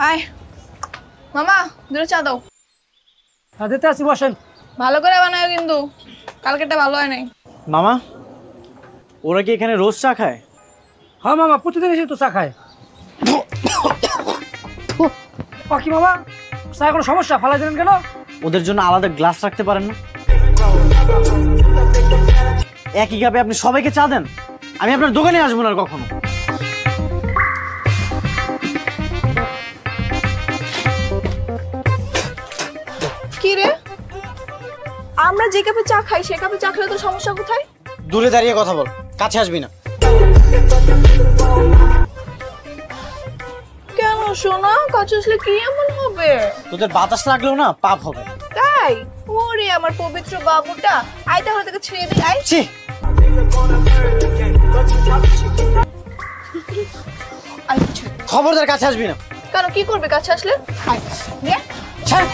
আয় মামা দুটো চা দাও। হ্যাঁ দিতে আসি, বসেন। ভালো করে বানায় কিন্তু কালকেটা ভালো হয় নাই। মামা, ওরা কি এখানে রোজ চা খায়? হ্যাঁ মামা, প্রতিদিন এসে তো চা খায়। ও কি মামা, চা কোনো সমস্যা? ফালাই দিলেন কেন? ওদের জন্য আলাদা গ্লাস রাখতে পারেন না? একই কাপে আপনি সবাইকে চা দেন। আমি আপনার দোকানে আসবো না আর কখনো। কি রে, আমরা যে কাপে চা খাই সে কাপে চা খেলে তো সমস্যা কোথায়? দূরে দাঁড়িয়ে কথা বল, কাছে আসবি না। কেন সোনা, কাছে আসলে কি এমন হবে? তোদের বাতাস লাগলেও না পাপ হবে। তাই? ওরে আমার পবিত্র বাবুটা, আয় তাহলে তোকে ছেড়ে দিই। আয়। ছি, আয় ছেড়ে। খবরদার কাছে আসবি না। কেন, কি করবে কাছে আসলে? আয় নে। ছাড়।